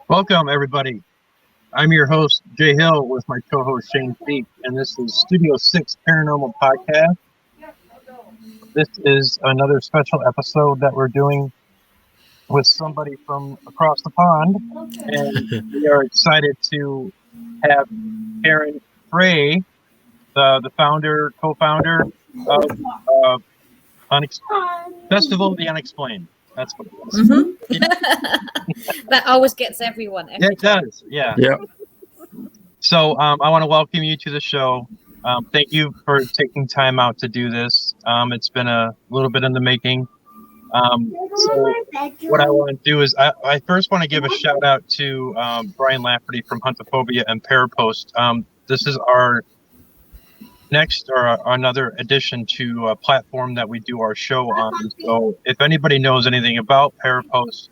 Welcome, everybody. I'm your host, Jay Hill, with my co-host, Shane Feek, and this is Studio 6 Paranormal Podcast. This is another special episode that we're doing with somebody from across the pond, and we are excited to have Fray, the co-founder of Festival of the Unexplained. That's what it was. Mm-hmm. That always gets everyone. Yeah, it does. Yeah. So I want to welcome you to the show. Thank you for taking time out to do this. It's been a little bit in the making. So what I want to do is I first want to give a shout out to Brian Lafferty from Huntophobia and Parapost. This is our next or another addition to a platform that we do our show on. So if anybody knows anything about Parapost,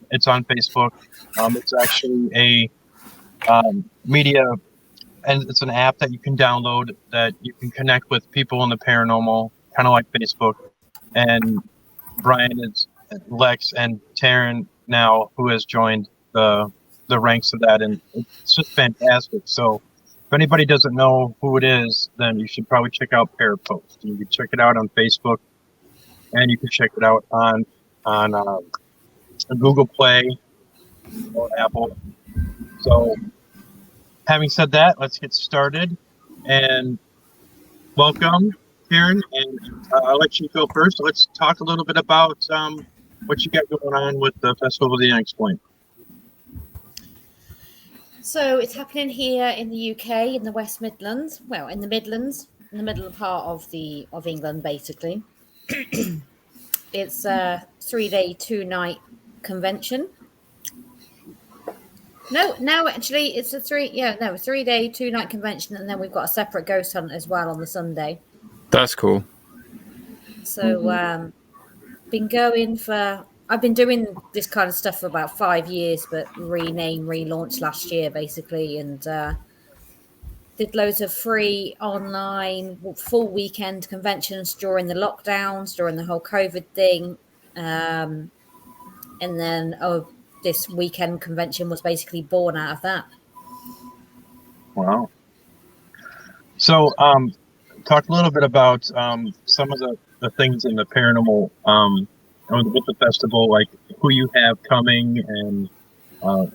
it's on Facebook. It's actually a media, and it's an app that you can download that you can connect with people in the paranormal, kind of like Facebook. And Brian is Lex and Taryn now, who has joined the ranks of that, and it's just fantastic. So if anybody doesn't know who it is, then you should probably check out Parapost. You can check it out on Facebook, and you can check it out on Google Play or Apple. So having said that, let's get started. And welcome, Karen. And I'll let you go first. Let's talk a little bit about what you got going on with the Festival of the Unexplained. So it's happening here in the UK, in the West Midlands. Well, in the Midlands, in the middle part of England, basically. It's a 3-day, 2-night convention. No, actually, it's a 3-day, 2-night convention, and then we've got a separate ghost hunt as well on the Sunday. That's cool. So, I've been doing this kind of stuff for about 5 years, but relaunched last year, basically, and did loads of free online full weekend conventions during the lockdowns, during the whole COVID thing, and then this weekend convention was basically born out of that. Wow. So, talk a little bit about some of the things in the paranormal with the festival, like who you have coming and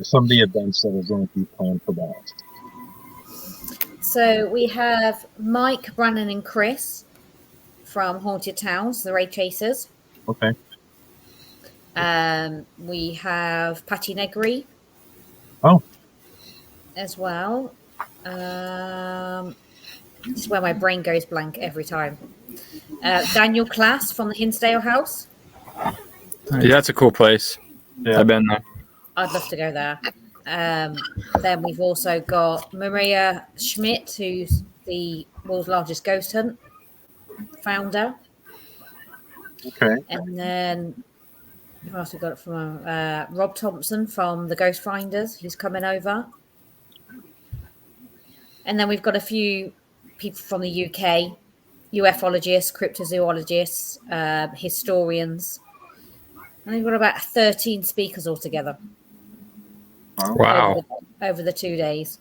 some of the events that are going to be planned for that. So we have Mike, Brandon, and Chris from Haunted Towns, the Ray Chasers. Okay. We have Patty Negri. Oh. As well. This is where my brain goes blank every time. Daniel Class from the Hinsdale House. Yeah, that's a cool place. Yeah. I've been there. I'd love to go there. Then we've also got Maria Schmidt, who's the world's largest ghost hunt founder. Okay. And then who else we got from Rob Thompson from the Ghost Finders, who's coming over. And then we've got a few people from the UK, ufologists, cryptozoologists, historians. And we've got about 13 speakers altogether. Wow. Over the 2 days.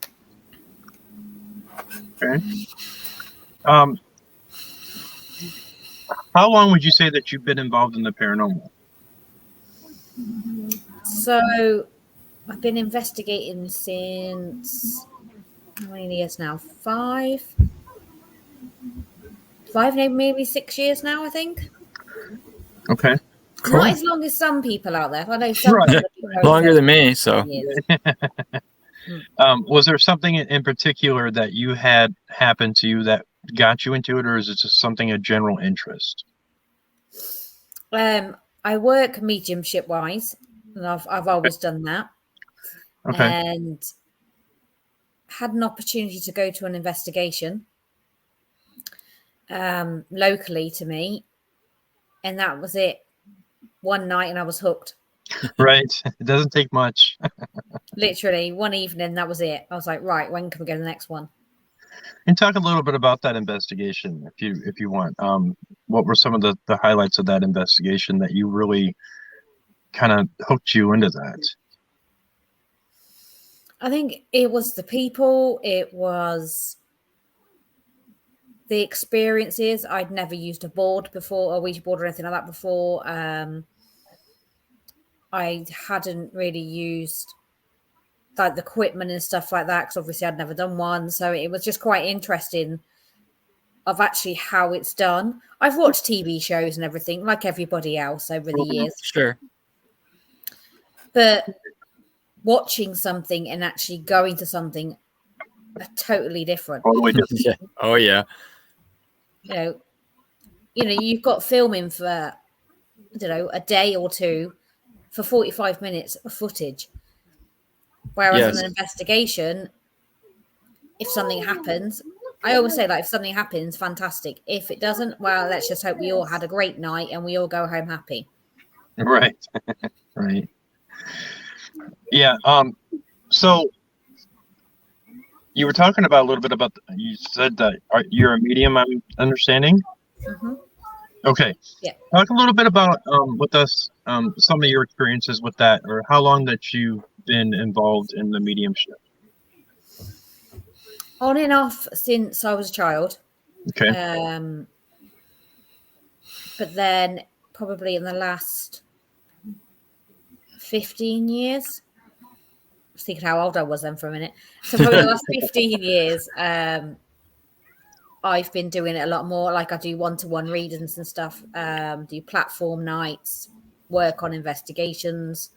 Okay. How long would you say that you've been involved in the paranormal? So I've been investigating since how many years now? 5, maybe 6 years now, I think. Okay. Cool. Not as long as some people out there. I know some Right. people Longer than me, so. Was there something in particular that you had happen to you that got you into it, or is it just something of general interest? I work mediumship wise, and I've always done that. Okay. And had an opportunity to go to an investigation locally to me, and that was it. One night, and I was hooked. Right. It doesn't take much. Literally, one evening, that was it. I was like, right, when can we go to the next one? And talk a little bit about that investigation, if you want. What were some of the highlights of that investigation that you really kind of hooked you into that? I think it was the people, it was the experiences. I'd never used a board before, a Ouija board or anything like that before. I hadn't really used like the equipment and stuff like that because obviously I'd never done one. So it was just quite interesting of actually how it's done. I've watched TV shows and everything like everybody else over the years. Sure. But watching something and actually going to something are totally different. Yeah. Oh yeah. You know, you've got filming for, I don't know, a day or two for 45 minutes of footage. Whereas in an investigation, if something happens, I always say, like, if something happens, fantastic. If it doesn't, well, let's just hope we all had a great night and we all go home happy. Right. Right. Yeah. So you were talking about a little bit about, you said that you're a medium, I'm understanding. Mm-hmm. Okay. Yeah. Talk a little bit about with us some of your experiences with that, or how long that you've been involved in the mediumship. On and off since I was a child. Okay. But then probably in the last 15 years, I was thinking how old I was then for a minute. So probably the last 15 years, I've been doing it a lot more. Like I do one-to-one readings and stuff, do platform nights, work on investigations.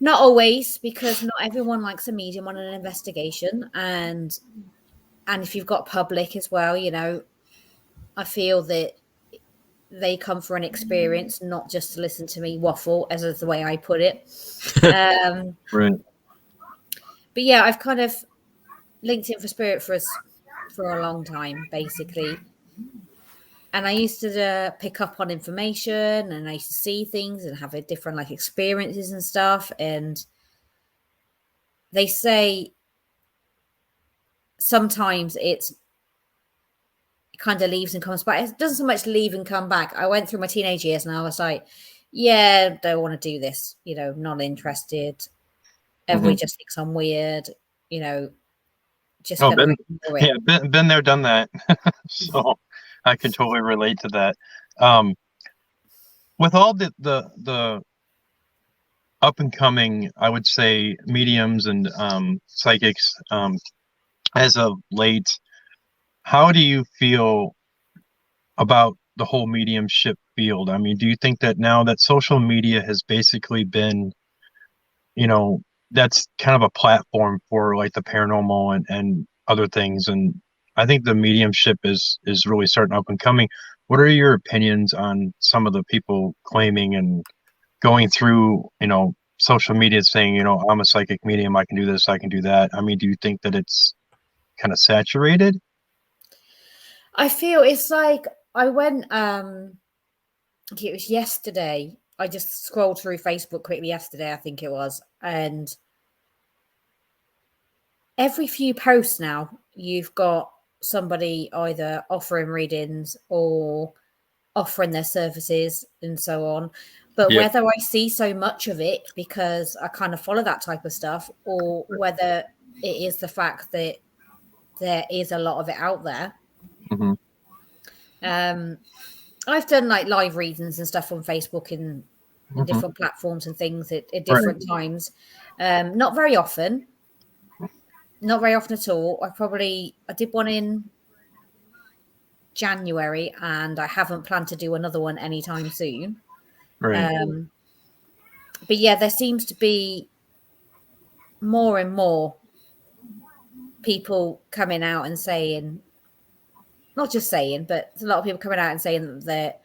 Not always, because not everyone likes a medium on an investigation. And if you've got public as well, you know, I feel that they come for an experience, not just to listen to me waffle, as is the way I put it. Right. But yeah, I've kind of linked in for spirit for a long time, basically. And I used to pick up on information, and I used to see things and have different like experiences and stuff. And they say sometimes it kind of leaves and comes back. It doesn't so much leave and come back. I went through my teenage years and I was like, yeah, don't want to do this, you know, not interested. Everybody just thinks I'm weird, you know, just been there, done that. So I can totally relate to that. With all the up and coming, I would say, mediums and psychics as of late, how do you feel about the whole mediumship field? I mean, do you think that now that social media has basically been, you know, that's kind of a platform for like the paranormal and other things, and I think the mediumship is really starting up and coming. What are your opinions on some of the people claiming and going through, you know, social media saying, you know, I'm a psychic medium, I can do this, I can do that? I mean, do you think that it's kind of saturated? I feel it's like I went, it was yesterday. I just scrolled through Facebook quickly yesterday, I think it was. And every few posts now, you've got somebody either offering readings or offering their services and so on. But whether I see so much of it because I kind of follow that type of stuff, or whether it is the fact that there is a lot of it out there. Mm-hmm. I've done like live readings and stuff on Facebook and different platforms and things at different times. Not very often. Not very often at all. I did one in January and I haven't planned to do another one anytime soon. Right. But yeah, there seems to be more and more people coming out and saying, not just saying, but a lot of people coming out and saying that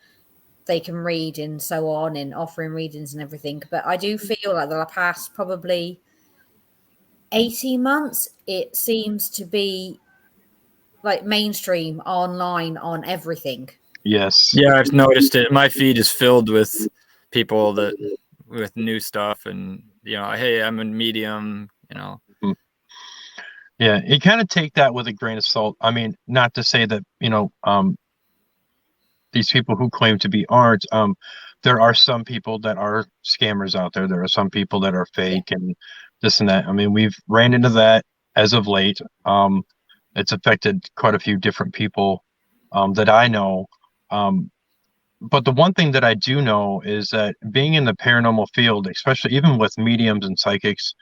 they can read and so on and offering readings and everything. But I do feel like the past probably 18 months, it seems to be like mainstream online on everything. Yes. Yeah, I've noticed it. My feed is filled with people with new stuff and, you know, hey, I'm a medium, you know. Yeah, you kind of take that with a grain of salt. I mean, not to say that, you know, these people who claim to be aren't. There are some people that are scammers out there. There are some people that are fake, and this and that. I mean, we've ran into that as of late. It's affected quite a few different people that I know. But the one thing that I do know is that being in the paranormal field, especially even with mediums and psychics,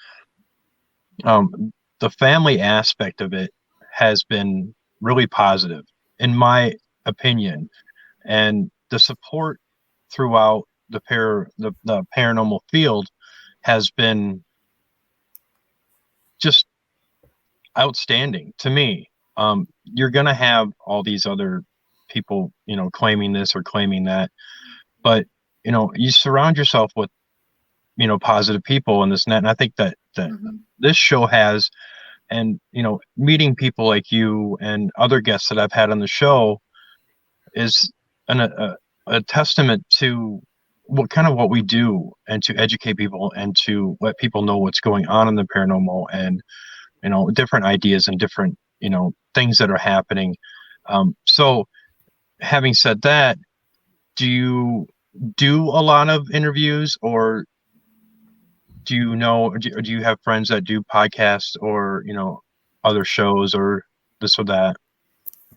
the family aspect of it has been really positive, in my opinion, and the support throughout the paranormal field has been just outstanding to me. You're gonna have all these other people, claiming this or claiming that, but you surround yourself with positive people and this and that. And I think that this show has, and meeting people like you and other guests that I've had on the show is a testament to what we do, and to educate people and to let people know what's going on in the paranormal, and different ideas and different things that are happening. So having said that, do you do a lot of interviews, or do you have friends that do podcasts, or other shows, or this or that?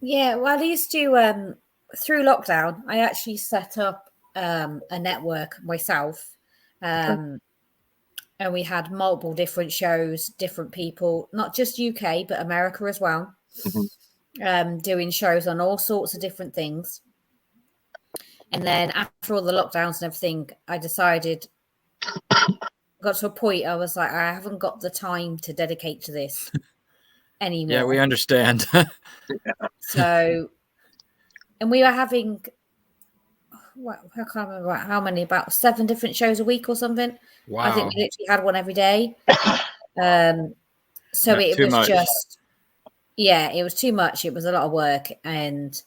Yeah, well, I used to through lockdown, I actually set up a network myself. And we had multiple different shows, different people, not just UK, but America as well, doing shows on all sorts of different things. And then after all the lockdowns and everything, I decided, got to a point, I was like, I haven't got the time to dedicate to this anymore. Yeah, we understand. So, and we were having, I can't remember how many, about 7 different shows a week or something. Wow. I think we literally had one every day. So it was much. just, it was too much. It was a lot of work. And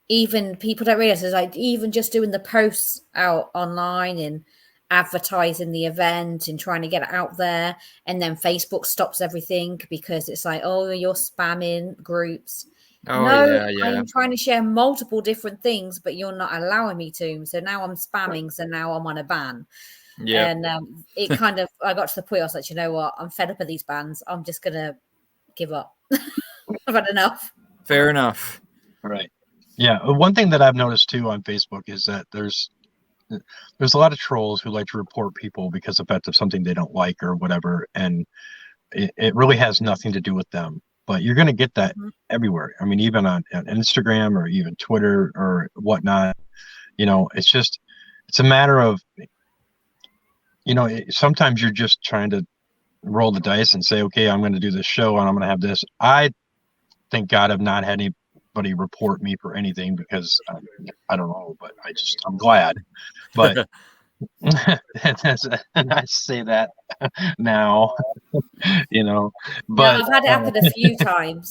even people don't realize, it's like even just doing the posts out online and advertising the event and trying to get it out there. And then Facebook stops everything because it's like, oh, you're spamming groups. Oh, no, yeah. I'm trying to share multiple different things, but you're not allowing me to. So now I'm spamming. So now I'm on a ban. Yeah. And it kind of, I got to the point I was like, you know what? I'm fed up of these bans. I'm just going to give up. I've had enough. Fair enough. Right. Yeah. One thing that I've noticed too on Facebook is that there's a lot of trolls who like to report people because of something they don't like or whatever. And it really has nothing to do with them. But you're going to get that everywhere. I mean, even on Instagram or even Twitter or whatnot, it's a matter of, sometimes you're just trying to roll the dice and say, okay, I'm going to do this show and I'm going to have this. I thank God I've not had anybody report me for anything, because I don't know, but I'm glad. But and I say that now, but I've had it happen a few times.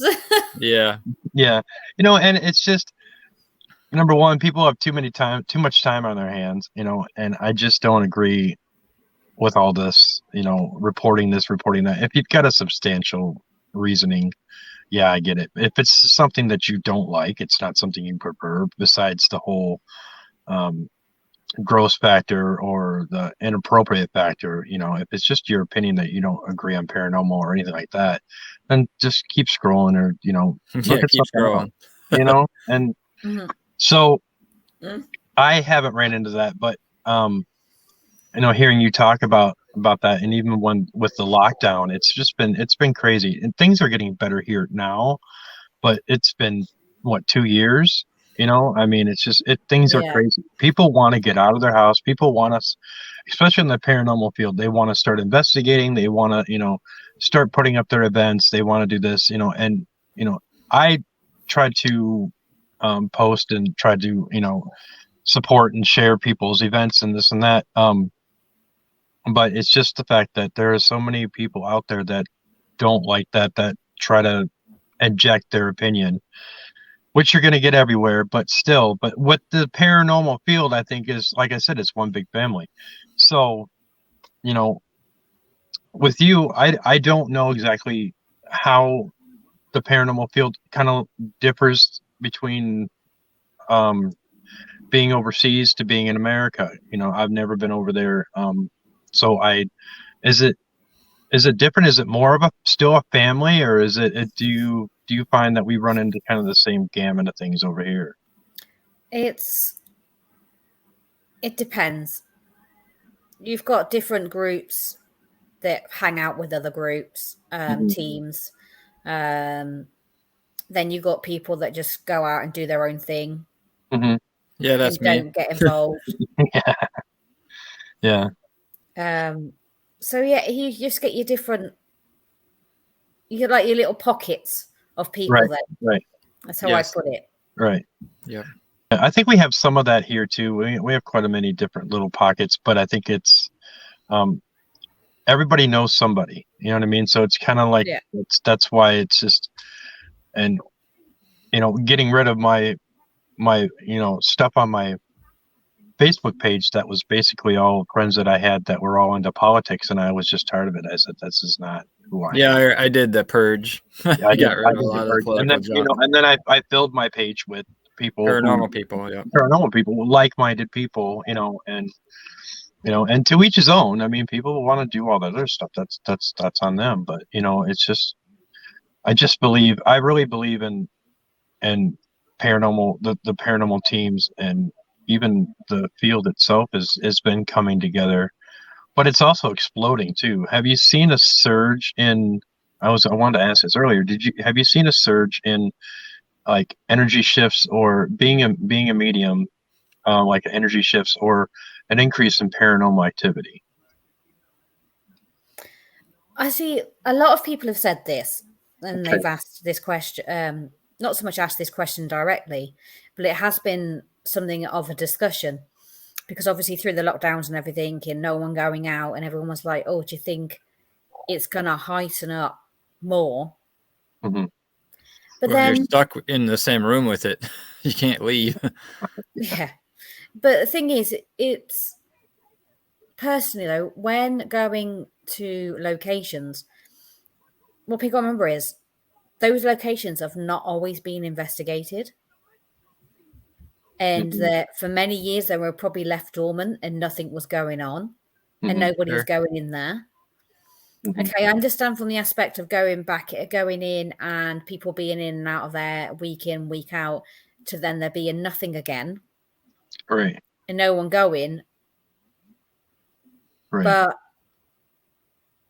Yeah. And it's just, number one, people have too much time on their hands, and I just don't agree with all this, reporting this, reporting that. If you've got a substantial reasoning, yeah, I get it. If it's something that you don't like, it's not something you prefer, besides the whole gross factor or the inappropriate factor, if it's just your opinion that you don't agree on paranormal or anything like that, then just keep scrolling, or look at keep scrolling else, and so I haven't ran into that, but hearing you talk about that, and even with the lockdown, it's been crazy, and things are getting better here now, but it's been 2 years. I mean, it's just things are crazy. People want to get out of their house. People want us, especially in the paranormal field, they want to start investigating. They want to, start putting up their events. They want to do this, and I try to post and try to, support and share people's events and this and that. But it's just the fact that there are so many people out there that don't like that try to inject their opinion, which you're going to get everywhere, but with the paranormal field, I think is, like I said, it's one big family. So, with you, I don't know exactly how the paranormal field kind of differs between being overseas to being in America. I've never been over there. So I Is it different? Is it more of still a family, or is it do you find that we run into kind of the same gamut of things over here? It depends. You've got different groups that hang out with other groups, teams. Then you've got people that just go out and do their own thing. Mm-hmm. Yeah, that's and me. Don't get involved. Yeah. So yeah, you just get your different. You get like your little pockets of people. Right. Then Right. that's how I put it. Right. Yeah. I think we have some of that here too. We have quite a many different little pockets, but I think it's everybody knows somebody. You know what I mean? So it's kind of like that's why it's just, and getting rid of my stuff on my Facebook page that was basically all friends that I had that were all into politics, and I was just tired of it. I said, this is not who I am. Yeah, I did the purge. I got rid of a lot of the political and then I filled my page with people, paranormal people, like-minded people, and to each his own. I mean, people want to do all that other stuff. That's on them. But it's just, I really believe in paranormal, the paranormal teams, and even the field itself has been coming together, but it's also exploding too. Have you seen a surge in? I wanted to ask this earlier. Have you seen a surge in like energy shifts, or being a medium, like energy shifts, or an increase in paranormal activity? I see a lot of people have said this, and they've asked this question. Not so much asked this question directly, but it has been something of a discussion, because obviously through the lockdowns and everything, and no one going out, and everyone was like, "Oh, do you think it's gonna heighten up more?" Mm-hmm. But then you're stuck in the same room with it. You can't leave. Yeah. But the thing is, it's personally though, when going to locations, what people remember is those locations have not always been investigated. And that for many years they were probably left dormant and nothing was going on, and nobody was going in there. Okay, I understand from the aspect of going in and people being in and out of there week in, week out, to then there being nothing again. Right. And no one going. Right. But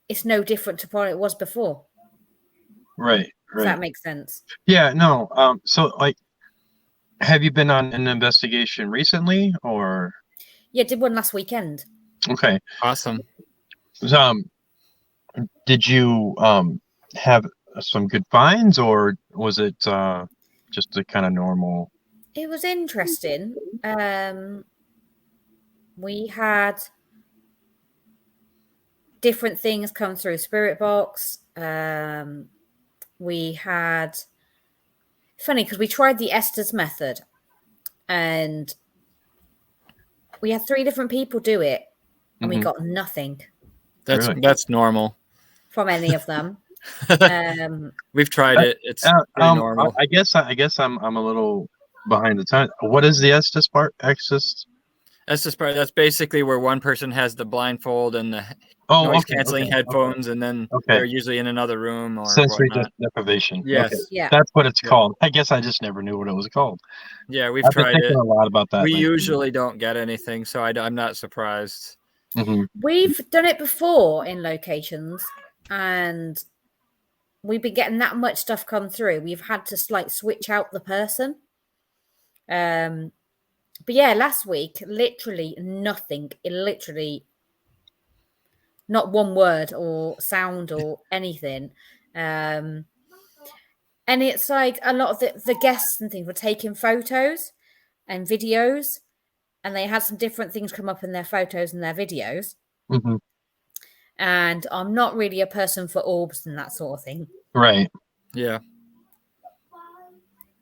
it's no different to what it was before. Right. Does that make sense? Yeah, no. So like, have you been on an investigation recently, or? Yeah, did one last weekend. Okay. Awesome. Did you have some good finds, or was it just a kind of normal? It was interesting. We had different things come through Spirit Box. We had, funny because we tried the Estes method, and we had 3 different people do it, and we got nothing. That's normal from any of them. We've tried it. It's pretty normal. I guess I'm a little behind the time. What is the Estes part? That's basically where one person has the blindfold and the noise canceling headphones, and then they're usually in another room or sensory deprivation. Yes, yeah, that's what it's called. I guess I just never knew what it was called. Yeah, we've tried it. A lot about that. We usually don't get anything, so I'm not surprised. Mm-hmm. We've done it before in locations, and we've been getting that much stuff come through. We've had to switch out the person. But yeah, last week, literally nothing. Literally not one word or sound or anything. And it's like a lot of the guests and things were taking photos and videos, and they had some different things come up in their photos and their videos. Mm-hmm. And I'm not really a person for orbs and that sort of thing. Right. Yeah.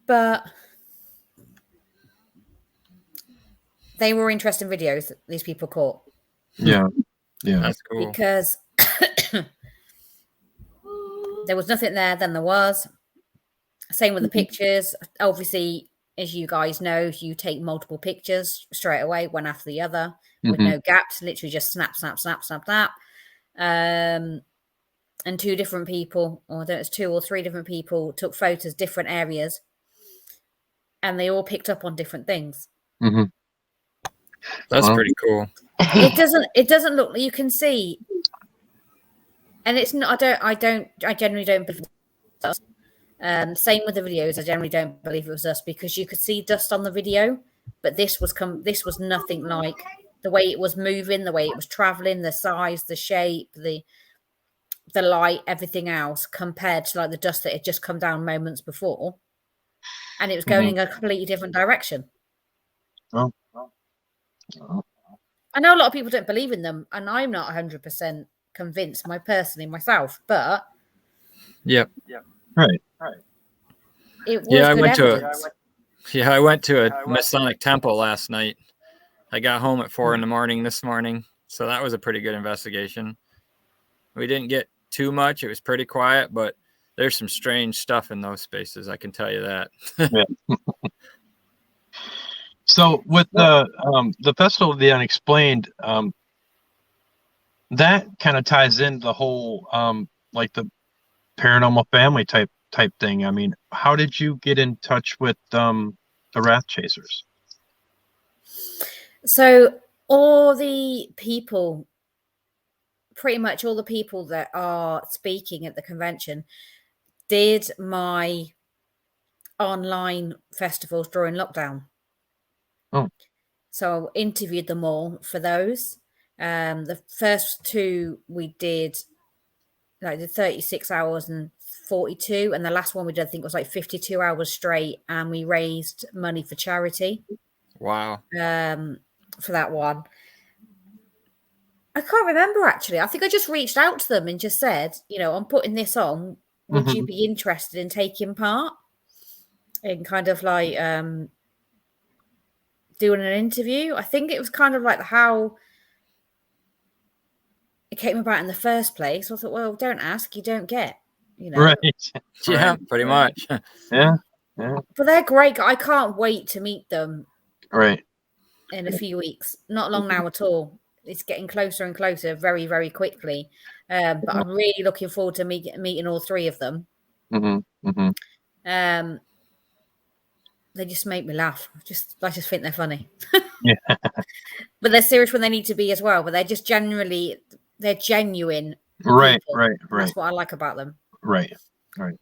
But they were interesting videos that these people caught. Yeah. Yeah. That's cool. Because there was nothing there, then there was. Same with the pictures. Obviously, as you guys know, you take multiple pictures straight away, one after the other, with no gaps, literally just snap, snap, snap, snap, snap. and 2 different people, or I don't know, it's 2 or 3 different people took photos, different areas, and they all picked up on different things. Mm-hmm. That's pretty cool. It doesn't look, you can see, and it's not, I generally don't believe it was us. Same with the videos, I generally don't believe it was us, because you could see dust on the video, but this was nothing like the way it was moving, the way it was traveling, the size, the shape, the light, everything else, compared to like the dust that had just come down moments before, and it was going in a completely different direction. Oh. I know a lot of people don't believe in them, and I'm not 100% convinced myself, but Yep. Right. it was good evidence. I went to a Masonic temple last night. I got home at 4 a.m. this morning, so that was a pretty good investigation. We didn't get too much; it was pretty quiet, but there's some strange stuff in those spaces. I can tell you that. Yeah. So with the Festival of the Unexplained, that kind of ties in the whole like the paranormal family type thing. I mean, how did you get in touch with the Wrath Chasers? So all the people, pretty much all the people that are speaking at the convention, did my online festivals during lockdown. Oh. So I interviewed them all for those. The first 2 we did like the 36 hours and 42, and the last one we did, I think, was like 52 hours straight, and we raised money for charity. Wow. For that one. I can't remember, actually. I think I just reached out to them and just said, I'm putting this on. Would you be interested in taking part? In kind of like doing an interview. I think it was kind of like how it came about in the first place. I thought, well, don't ask, you don't get, Right. Yeah, pretty much. Yeah. But they're great. I can't wait to meet them. Right. In a few weeks. Not long now at all. It's getting closer and closer very, very quickly. But I'm really looking forward to meeting all 3 of them. They just make me laugh. I just think they're funny. Yeah. But they're serious when they need to be as well. But they're just they're genuine. Right, people. right. That's what I like about them. Right.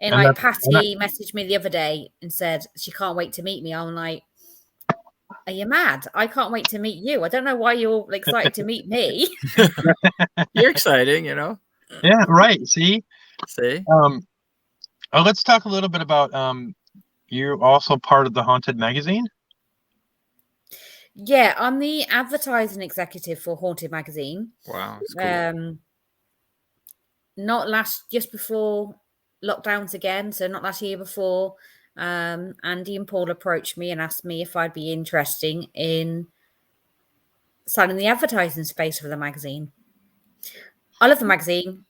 And like Patty messaged me the other day and said she can't wait to meet me. I'm like, are you mad? I can't wait to meet you. I don't know why you're excited to meet me. You're exciting, Yeah, right. See? Let's talk a little bit about you're also part of the Haunted magazine? Yeah, I'm the advertising executive for Haunted magazine. Wow, that's cool. Just before lockdowns again, so not last year, before. Andy and Paul approached me and asked me if I'd be interested in signing the advertising space for the magazine. I love the magazine.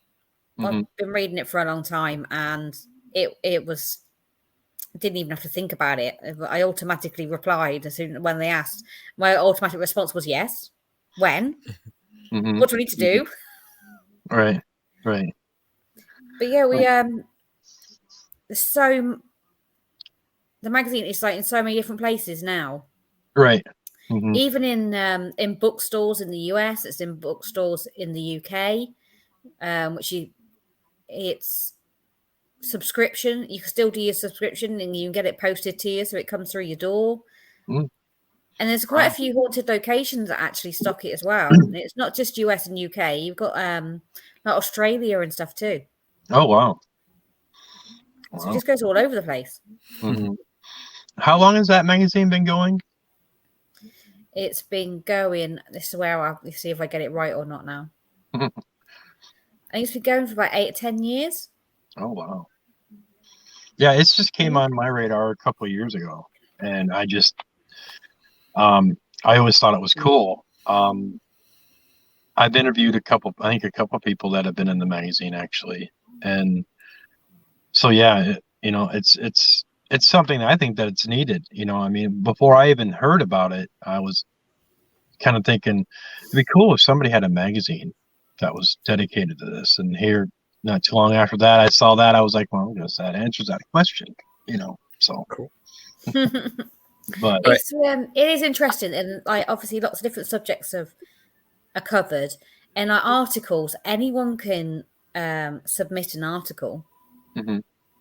I've been reading it for a long time, and it was, didn't even have to think about it. I automatically replied when they asked. My automatic response was yes. When? What do we need to do? Right. But yeah, the magazine is like in so many different places now. Right. Even in bookstores in the US, it's in bookstores in the UK, it's subscription. You can still do your subscription and you can get it posted to you, so it comes through your door. And there's quite a few haunted locations that actually stock it as well. It's not just US and UK. You've got like Australia and stuff too. Oh wow! So it just goes all over the place. How long has that magazine been going? It's been going. This is where I'll see if I get it right or not now. I think it's been going for about 8 or 10 years. Oh wow! Yeah, it just came on my radar a couple of years ago, and I just, I always thought it was cool. I've interviewed a couple of people that have been in the magazine actually, and so yeah, it's something that I think that it's needed. I mean, before I even heard about it, I was kind of thinking it'd be cool if somebody had a magazine, that was dedicated to this. And here, not too long after that, I saw that. I was like, well, I guess that answers that question, so Cool. but it is interesting, and like obviously lots of different subjects are covered. And like articles, anyone can submit an article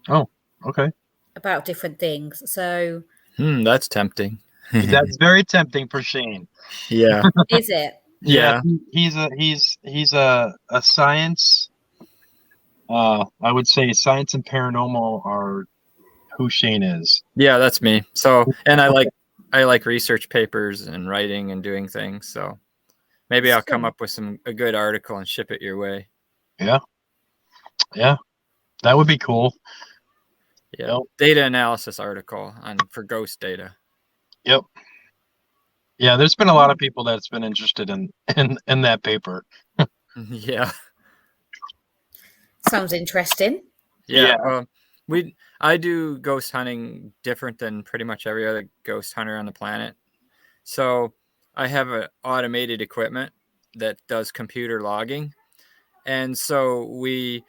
oh, okay. about different things. So That's tempting. That's very tempting for Shane. Yeah. is it? Yeah, he's a science. I would say science and paranormal are who Shane is. Yeah, that's me. So, and I like research papers and writing and doing things. So maybe I'll come up with a good article and ship it your way. Yeah, that would be cool. Yeah, Yep. Data analysis article for ghost data. Yep. Yeah, there's been a lot of people that's been interested in that paper. Yeah. Sounds interesting. Yeah. Well, I do ghost hunting different than pretty much every other ghost hunter on the planet. So I have an automated equipment that does computer logging. And so we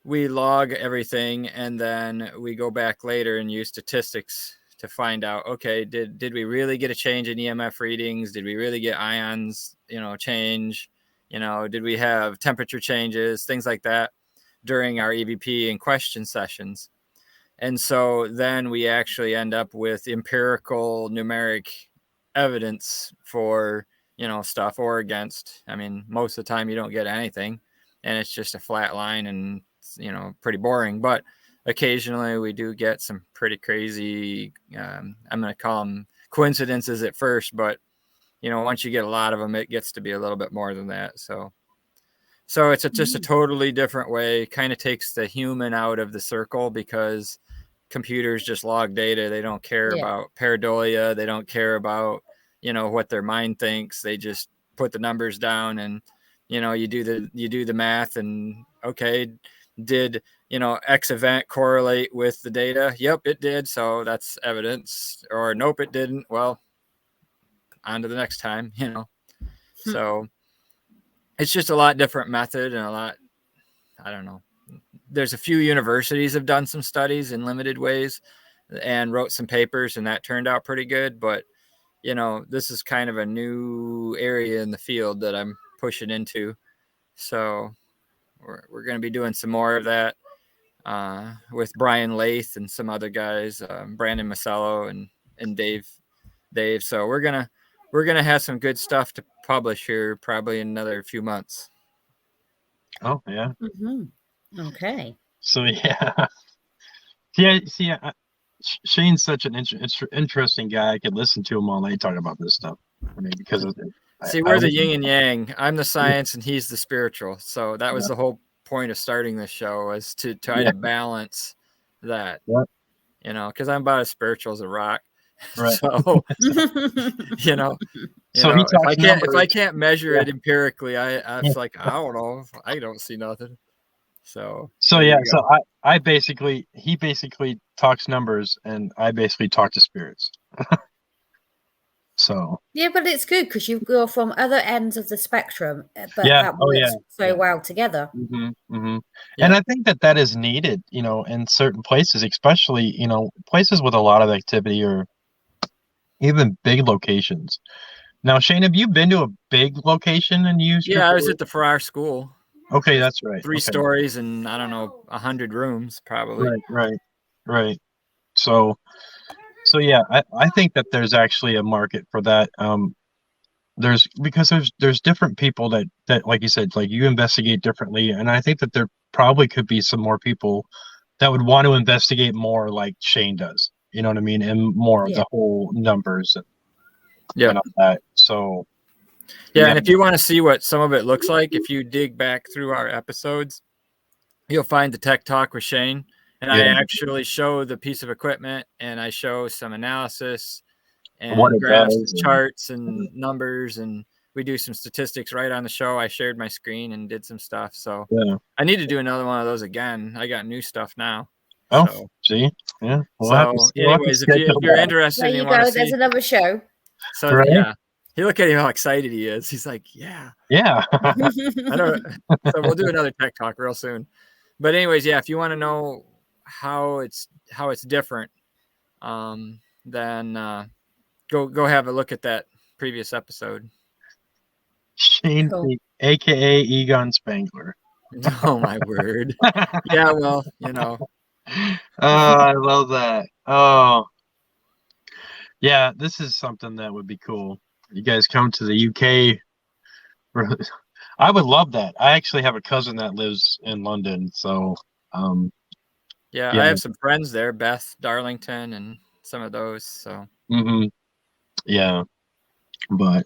log everything, and then we go back later and use statistics to find out, okay, did we really get a change in EMF readings? Did we really get ions, change? Did we have temperature changes, things like that during our EVP and question sessions? And so then we actually end up with empirical numeric evidence for, stuff or against. I mean, most of the time you don't get anything, and it's just a flat line and, pretty boring. But occasionally we do get some pretty crazy, I'm going to call them coincidences at first, but, once you get a lot of them, it gets to be a little bit more than that. So it's just a totally different way. Kind of takes the human out of the circle, because computers just log data. They don't care about pareidolia. They don't care about, what their mind thinks. They just put the numbers down, and, you do the math, and okay, did, X event correlate with the data? Yep, it did. So that's evidence. Or nope, it didn't. Well, on to the next time, So it's just a lot different method, and I don't know. There's a few universities have done some studies in limited ways and wrote some papers, and that turned out pretty good. But, this is kind of a new area in the field that I'm pushing into. So we're going to be doing some more of that with Brian Lath and some other guys, Brandon Masello and Dave. So we're going to have some good stuff to publish here probably in another few months. Oh, yeah. Mm-hmm. Okay. So, yeah. See, Shane's such an interesting guy. I could listen to him all night talking about this stuff. I mean, because we're the yin and yang. I'm the science and he's the spiritual. So that was the whole point of starting this show, was to try to balance that, because I'm about as spiritual as a rock. Right. So, if I can't measure it empirically, I was like, I don't know. I don't see nothing. So I basically, he basically talks numbers, and I basically talk to spirits. So yeah, but it's good because you go from other ends of the spectrum, but that works well together. Mm-hmm, mm-hmm. Yeah. And I think that is needed, in certain places, especially places with a lot of activity, or even big locations. Now, Shane, have you been to a big location and used? Yeah, I was at the Fray school. Okay, that's right. 3 stories and I don't know, 100 rooms probably. Right. So yeah, I think that there's actually a market for that. There's different people that like you said, like you investigate differently, and I think that there probably could be some more people that would want to investigate more like Shane does. You know what I mean? And more of the whole numbers and all that. So and if you want to see what some of it looks like, if you dig back through our episodes, you'll find the Tech Talk with Shane. And I actually show the piece of equipment, and I show some analysis and graphs, charts and numbers, and we do some statistics right on the show. I shared my screen and did some stuff. So I need to do another one of those again. I got new stuff now. Oh, so. See? Yeah. Anyways, if you're interested, there you go. There's another show. So, You look at him how excited he is. He's like, yeah. Yeah. I don't. So we'll do another tech talk real soon. But anyways, yeah, if you want to know how it's different, then go have a look at that previous episode. Shane, Cool. aka Egon Spangler. Oh my word. Yeah, well, Oh, I love that. Oh, yeah, this is something that would be cool. You guys come to the UK. I would love that. I actually have a cousin that lives in London, so yeah, yeah. I have some friends there, Beth Darlington and some of those. So Yeah, but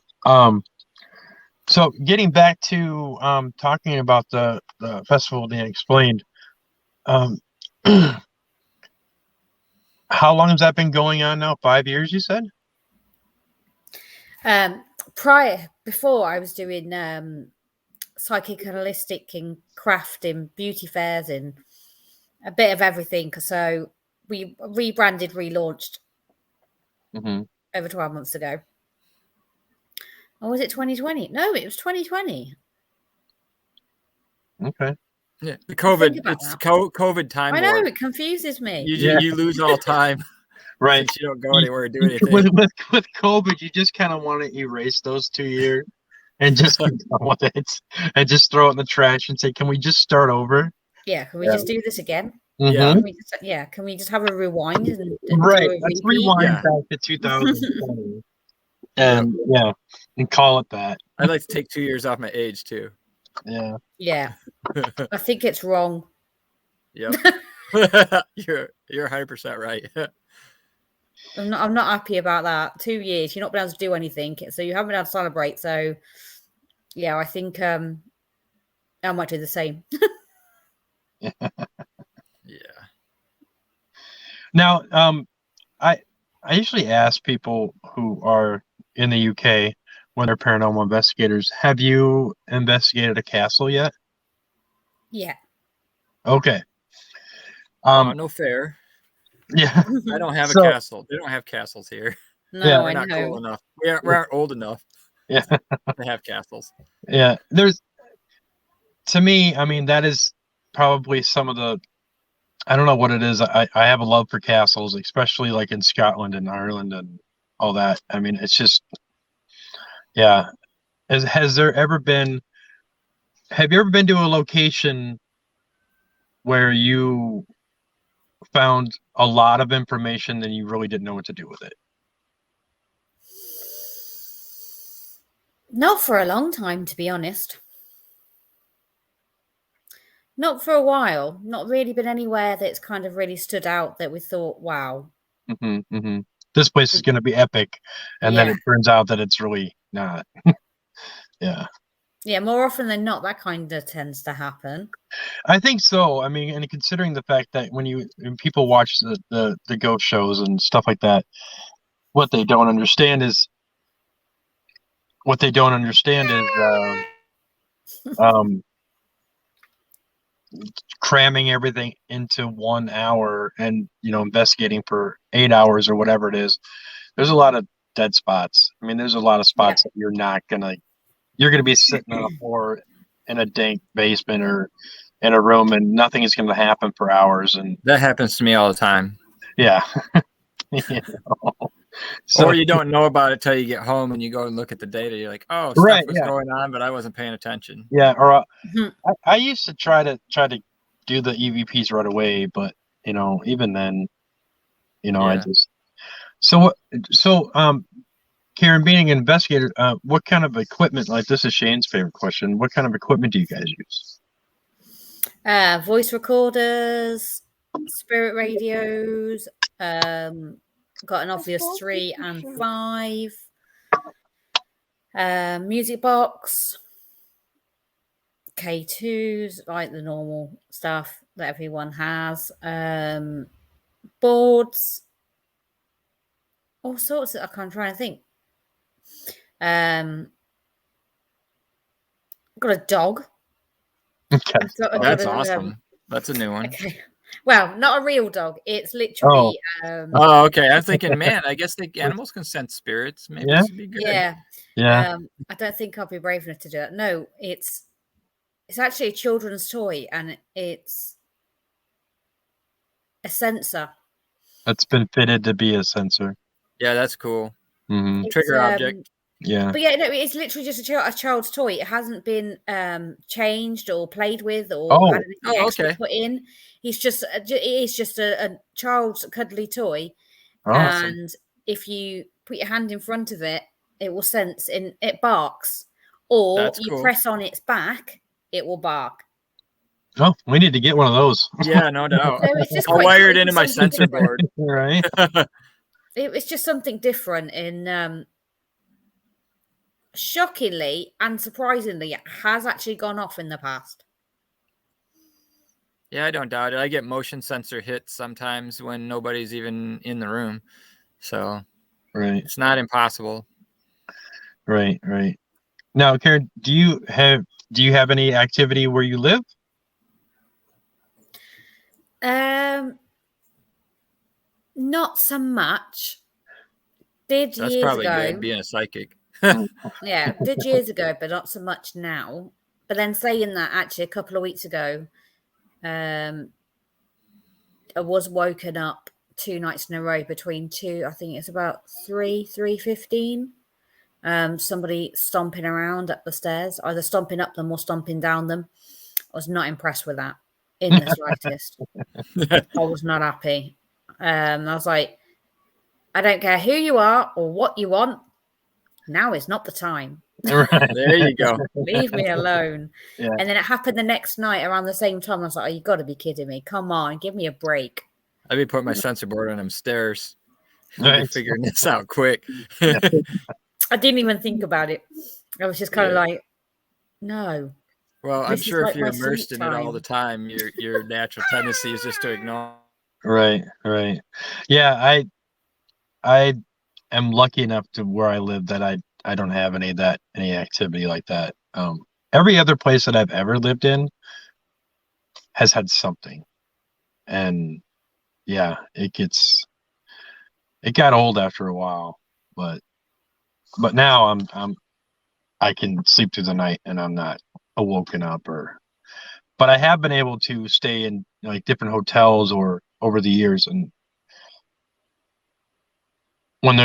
so getting back to talking about the festival, the Unexplained. How long has that been going on now? 5 years, you said? Before I was doing psychic and holistic and craft in beauty fairs and a bit of everything. So we rebranded, relaunched over 12 months ago. Or was it 2020? No, it was 2020. Okay. yeah, the COVID, it's COVID time. I know, warp. it confuses me. You lose all time. Right. Since you don't go anywhere or do anything. With COVID, you just kind of want to erase those 2 years and just be done with it and just throw it in the trash and say, can we just start over? Yeah, can we just do this again? Yeah. Can we just have a rewind and right. do a Let's repeat? rewind back to 2020 and and call it that. I'd like to take 2 years off my age too. Yeah. Yeah. I think it's wrong. Yep. You're 100% right. I'm not happy about that. 2 years, you're not been able to do anything, so you haven't been able to celebrate. So yeah, I think I might do the same. Yeah. Now, I usually ask people who are in the UK when they're paranormal investigators, have you investigated a castle yet? Yeah. Okay. No fair. Yeah. I don't have a castle. They don't have castles here. No, we're I not know. cool enough. We aren't old enough. Yeah. To have castles. Yeah. To me, I mean, that is probably some of the, I don't know what it is. I have a love for castles, especially like in Scotland and Ireland and all that. I mean, it's just, yeah. Have you ever been to a location where you found a lot of information and you really didn't know what to do with it? Not for a long time, to be honest. Not for a while. Not really been anywhere that's kind of really stood out that we thought, wow. This place is going to be epic. And then it turns out that it's really not. Yeah. Yeah, more often than not, that kind of tends to happen. I think so. I mean, and considering the fact that when people watch the ghost shows and stuff like that, what they don't understand is cramming everything into 1 hour and investigating for 8 hours or whatever it is. There's a lot of dead spots. I mean, there's a lot of spots that you're gonna be sitting on a floor in a dank basement or in a room and nothing is going to happen for hours. And that happens to me all the time. Yeah. So, or you don't know about it till you get home and you go and look at the data. You're like, oh, stuff was going on, but I wasn't paying attention. Yeah. Or I used to try to do the EVPs right away, but even then, I just so Karen, being an investigator, what kind of equipment? Like, this is Shane's favorite question. What kind of equipment do you guys use? Voice recorders, spirit radios. Got an obvious 3 and 5. Music box. K2s, like the normal stuff that everyone has. Boards. All sorts of, I'm trying to think. Got a dog. Okay. That's awesome. That's a new one. Okay. Well, not a real dog. It's literally. Oh, okay. I'm thinking, man, I guess the animals can sense spirits. Maybe this would be good. Yeah. I don't think I'll be brave enough to do it. No, it's actually a children's toy, and it's a sensor. That's been fitted to be a sensor. Yeah, that's cool. Mm-hmm. Trigger object. Yeah. But yeah, no, it's literally just a child's toy. It hasn't been changed or played with or had anything extra put in. It is just a child's cuddly toy. Awesome. And if you put your hand in front of it, it will sense it barks. Or That's you cool. press on its back, it will bark. Oh, we need to get one of those. Yeah, no doubt. So it's just I'll wire it into my sensor board. Right. It's just something different in shockingly and surprisingly, it has actually gone off in the past. Yeah, I don't doubt it. I get motion sensor hits sometimes when nobody's even in the room. So it's not impossible. Right. Now, Karen, do you have any activity where you live? Not so much. That's years probably ago. good, being a psychic. Yeah, did years ago, but not so much now. But then saying that, actually, a couple of weeks ago, I was woken up 2 nights in a row between I think it's about 3:15. Somebody stomping around up the stairs, either stomping up them or stomping down them. I was not impressed with that in the slightest. I was not happy. I was like, I don't care who you are or what you want. Now is not the time. Right. There you go. Leave me alone. Yeah. And then it happened the next night around the same time. I was like, oh, you got to be kidding me. Come on, give me a break. I'd be putting my sensor board on them stairs. I'd be figuring this out quick. I didn't even think about it. I was just kind of like, no. Well, I'm sure if you're immersed in it all the time, your natural tendency is just to ignore. Right. Yeah, I am lucky enough to where I live that I don't have any activity like that. Every other place that I've ever lived in has had something, and yeah, it got old after a while, but now I can sleep through the night and I'm not awoken up but I have been able to stay in like different hotels or over the years, and when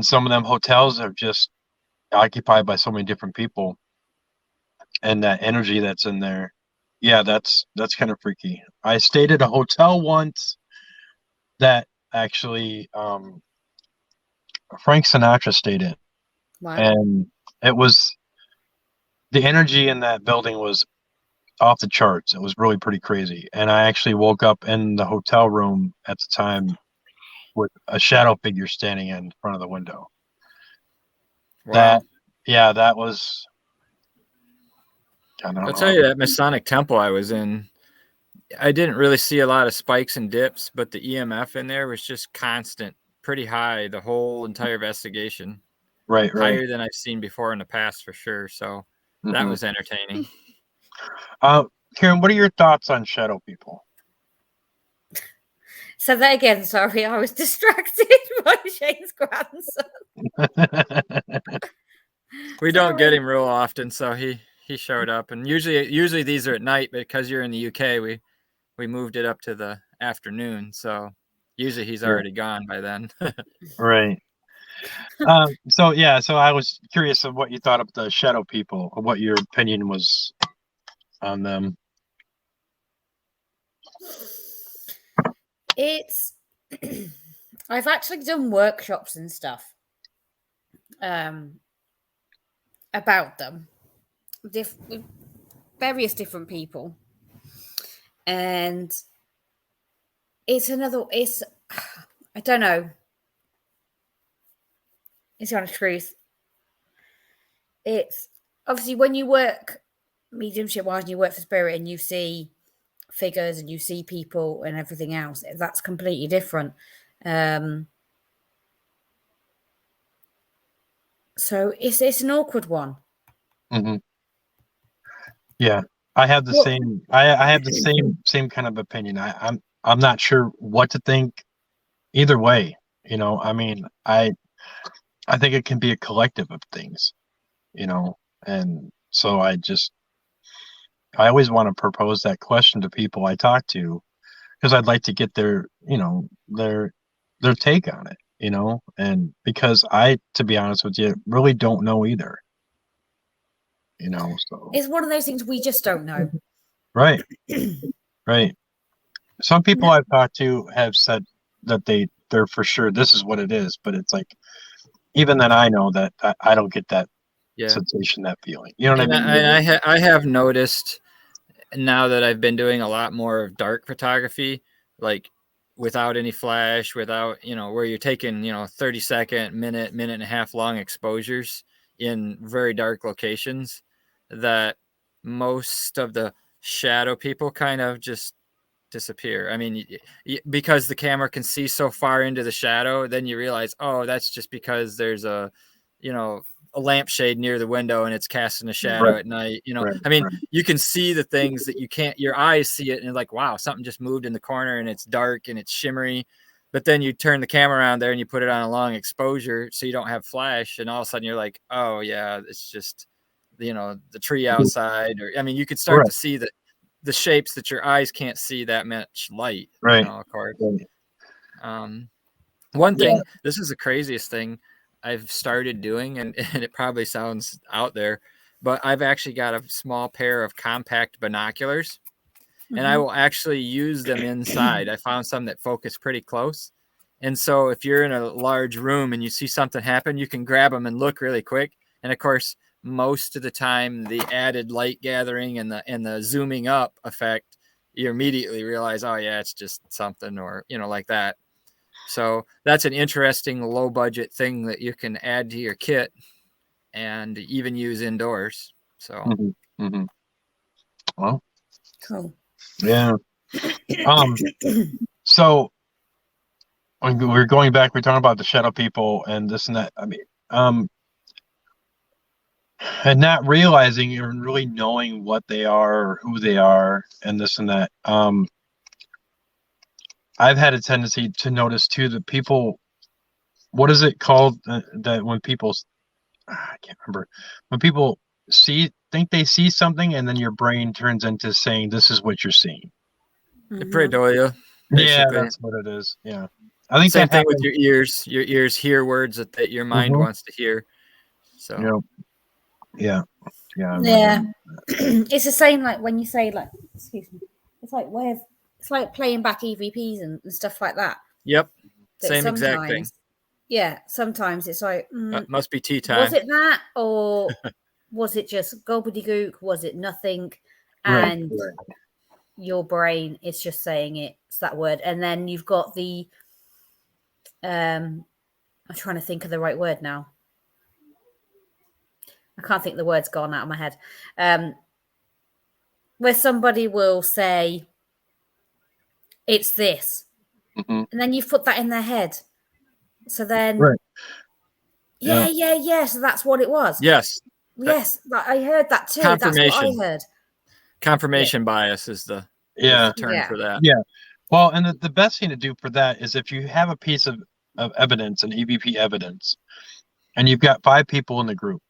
some of them hotels are just occupied by so many different people and that energy that's in there, yeah, that's kind of freaky. I stayed at a hotel once that actually Frank Sinatra stayed in. Wow. And it was the energy in that building was off the charts. It was really pretty crazy. And I actually woke up in the hotel room at the time with a shadow figure standing in front of the window. Wow. That was. I'll tell you, that Masonic temple I was in, I didn't really see a lot of spikes and dips, but the EMF in there was just constant, pretty high the whole entire investigation. Right. Higher than I've seen before in the past, for sure. So that was entertaining. Karen, what are your thoughts on shadow people? So that again, sorry, I was distracted by Shane's grandson. We don't get him real often, so he showed up, and usually these are at night, but because you're in the UK, we moved it up to the afternoon, so usually he's already gone by then. Right. So I was curious of what you thought of the shadow people, or what your opinion was on them. I've actually done workshops and stuff about them with various different people, and it's I don't know, it's the honest truth. It's obviously when you work mediumship wise and you work for spirit and you see figures and you see people and everything else, that's completely different. So it's an awkward one. Yeah, I have the same. I have the same kind of opinion. I'm not sure what to think either way. I mean, I think it can be a collective of things. And so I always want to propose that question to people I talk to because I'd like to get their take on it. And because to be honest with you, really don't know either. So it's one of those things we just don't know. Right. Right. Some people I've talked to have said that they're for sure this is what it is, but it's like even then I know that I don't get that sensation, that feeling. You know what I mean? I have noticed now that I've been doing a lot more of dark photography, like without any flash, without, where you're taking, 30-second, minute and a half long exposures in very dark locations, that most of the shadow people kind of just disappear. I mean, because the camera can see so far into the shadow, then you realize, oh, that's just because there's a lampshade near the window and it's casting a shadow at night. I mean, you can see the things that you can't, your eyes see it and like, wow, something just moved in the corner and it's dark and it's shimmery. But then you turn the camera around there and you put it on a long exposure so you don't have flash, and all of a sudden you're like, oh yeah, it's just the tree outside. Or I mean, you could start to see the shapes that your eyes can't see that much light. Of course. One thing, this is the craziest thing I've started doing, and it probably sounds out there, but I've actually got a small pair of compact binoculars, and I will actually use them inside. I found some that focus pretty close. And so if you're in a large room and you see something happen, you can grab them and look really quick. And of course, most of the time, the added light gathering and the zooming up effect, you immediately realize, oh yeah, it's just something, or, like that. So that's an interesting low budget thing that you can add to your kit and even use indoors. So, Well, cool. Yeah. So when we're going back, we're talking about the shadow people and this and that. I mean, and not realizing or really knowing what they are or who they are and this and that. I've had a tendency to notice too that people, what is it called that when people, I can't remember, when people think they see something and then your brain turns into saying this is what you're seeing. The pareidolia. Yeah, that's what it is. Yeah. I think same thing with your ears. Your ears hear words that your mind wants to hear. So yeah. It's the same like when you say like, excuse me, it's like playing back EVPs and stuff like that. Yep. Same exact thing. Yeah, sometimes it's like must be tea time. Was it that, or was it just gobbledygook? Was it nothing? And your brain is just saying it's that word. And then you've got the I'm trying to think of the right word now. I can't think the word's gone out of my head. Where somebody will say it's this, and then you've put that in their head. So then, yeah. So that's what it was. Yes. I heard that too. That's what I heard. Confirmation bias is the term for that. Yeah. Well, and the best thing to do for that is if you have a piece of evidence, an EVP evidence, and you've got 5 people in the group,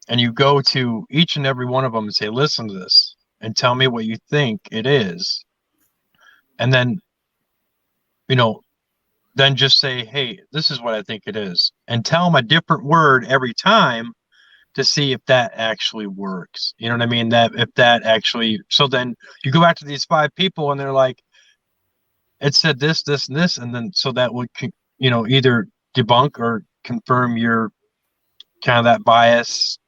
and you go to each and every one of them and say, listen to this and tell me what you think it is. And then, then just say, hey, this is what I think it is. And tell them a different word every time to see if that actually works. You know what I mean? So then you go back to these 5 people and they're like, it said this, this, and this. And then, so that would, either debunk or confirm your kind of that bias,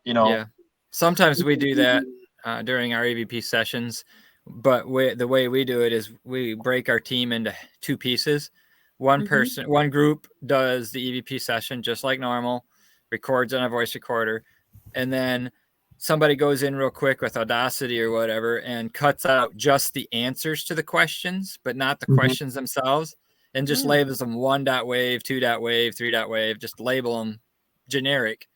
Yeah. Sometimes we do that during our EVP sessions, but the way we do it is we break our team into 2 pieces. One group does the EVP session just like normal, records on a voice recorder, and then somebody goes in real quick with Audacity or whatever and cuts out just the answers to the questions, but not the questions themselves, and just labels them 1.wave, 2.wave, 3.wave, just label them generic.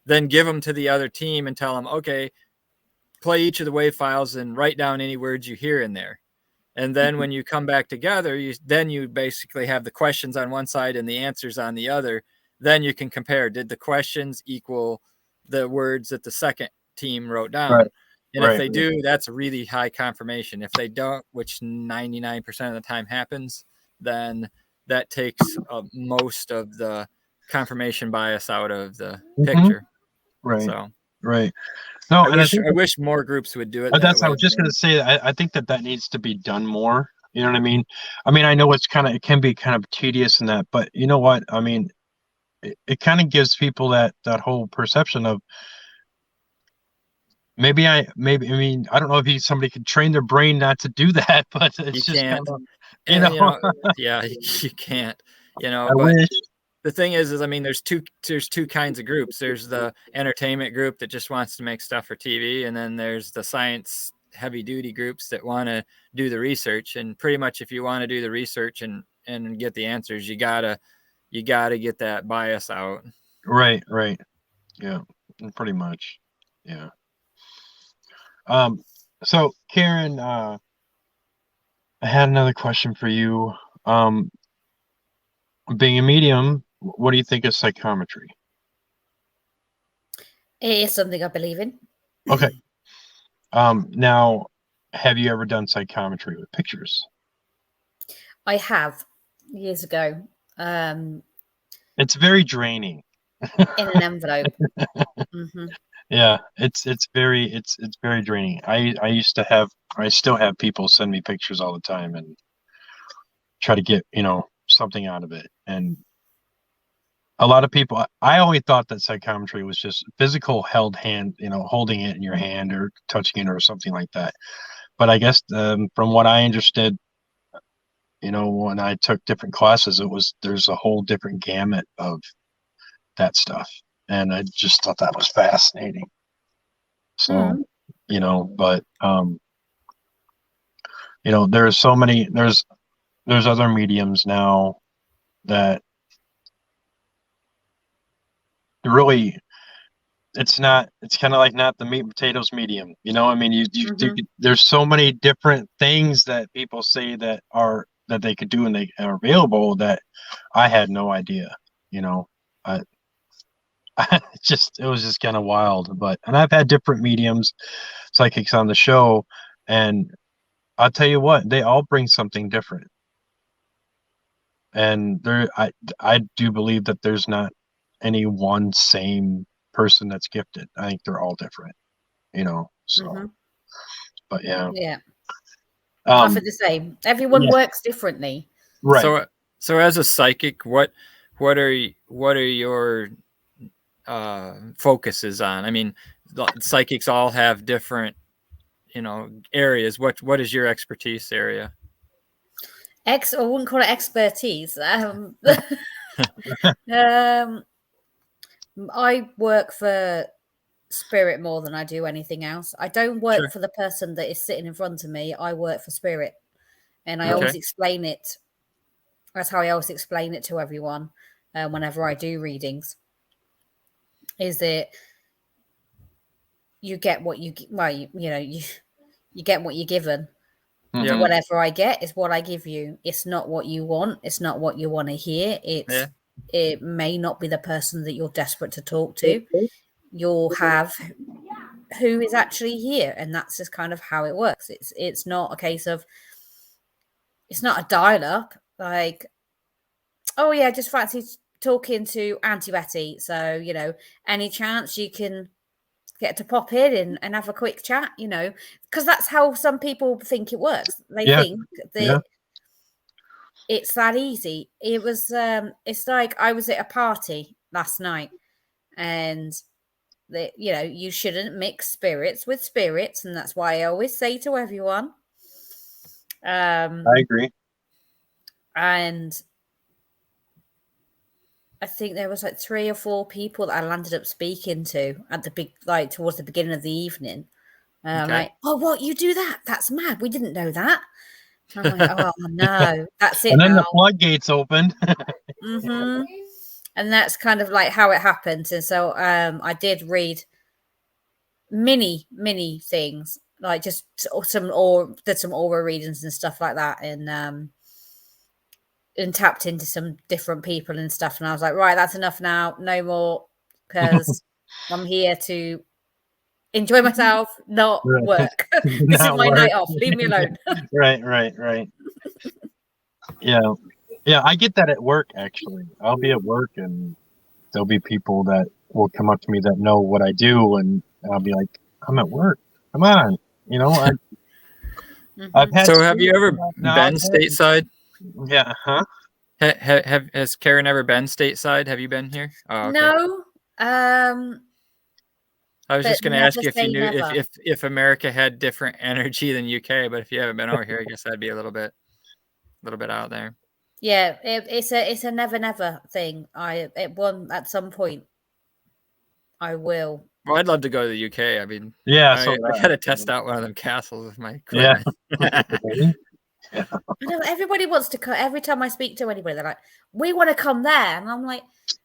Then give them to the other team and tell them, okay, play each of the wave files and write down any words you hear in there. And then when you come back together, you basically have the questions on one side and the answers on the other. Then you can compare. Did the questions equal the words that the second team wrote down? Right. And if they do, that's a really high confirmation. If they don't, which 99% of the time happens, then that takes most of the confirmation bias out of the picture. Right. So, right. No, I wish more groups would do it. That's I was just going to say. I think that needs to be done more. You know what I mean? I know it can be kind of tedious in that, but you know what? I mean, it kind of gives people that whole perception of I don't know if somebody could train their brain not to do that, but it's just kind of, yeah, you can't, I but wish. The thing is there's two kinds of groups. There's the entertainment group that just wants to make stuff for TV. And then there's the science heavy duty groups that want to do the research. And pretty much if you want to do the research and get the answers, you gotta get that bias out. Right. Yeah, pretty much. Yeah. So Karen, I had another question for you. Being a medium, what do you think of psychometry? It is something I believe in. Okay. Now, have you ever done psychometry with pictures? I have years ago. It's very draining. In an envelope. Mm-hmm. Yeah, it's very draining. I still have people send me pictures all the time and try to get, something out of it. And a lot of people, I always thought that psychometry was just physical held hand, holding it in your hand or touching it or something like that. But I guess from what I understood, when I took different classes, there's a whole different gamut of that stuff. And I just thought that was fascinating. So, but, there's so many, there's other mediums now that really, it's kind of like not the meat and potatoes medium, there's so many different things that people say that they could do and they are available that I had no idea, it was just kind of wild. And I've had different mediums, psychics on the show, and I'll tell you what, they all bring something different. And I do believe that there's not any one same person that's gifted. I think they're all different, so, but yeah. I feel the same. Everyone works differently. Right. So as a psychic, what are your focuses on? Psychics all have different, areas. What is your expertise area? I wouldn't call it expertise. I work for spirit more than I do anything else. I don't work for the person that is sitting in front of me. I work for spirit, and I always explain it. That's how I always explain it to everyone whenever I do readings. Is that you get what you you get what you're given. Mm-hmm. Whatever I get is what I give you. It's not what you want. It's not what you want to hear. It may not be the person that you're desperate to talk to. You'll have who is actually here, and that's just kind of how it works. It's not a case of, it's not a dial up like, oh yeah, just fancy talking to Auntie Betty. So any chance you can get to pop in and have a quick chat, because that's how some people think it works. They think that it's that easy. It was, it's like I was at a party last night, and that, you shouldn't mix spirits with spirits. And that's why I always say to everyone, I agree. And I think there was like 3 or 4 people that I landed up speaking to at the towards the beginning of the evening. Like, oh, what, you do that? That's mad. We didn't know that. I'm like, oh no, that's it. And then now. the floodgates opened. Mm-hmm. And that's kind of like how it happened. And so I did read mini things, like just some did some aura readings and stuff like that, and tapped into some different people and stuff. And I was like, right, that's enough now, no more, because I'm here to enjoy myself, not work. This is my night off. Leave me alone. Right. Yeah. I get that at work. Actually, I'll be at work and there'll be people that will come up to me that know what I do, and I'll be like, "I'm at work. Come on, I've had." So, have you ever been stateside? Yeah. Huh. Has Karen ever been stateside? Have you been here? Oh, okay. No. I was just going to ask you if you knew if America had different energy than UK, but if you haven't been over here, I guess that'd be a little bit out there. Yeah, it's a never thing. At some point I will. Well, I'd love to go to the UK. I mean, yeah, I got to test out one of them castles with my equipment. Yeah. I know everybody wants to come. Every time I speak to anybody, they're like, "We want to come there," and I'm like,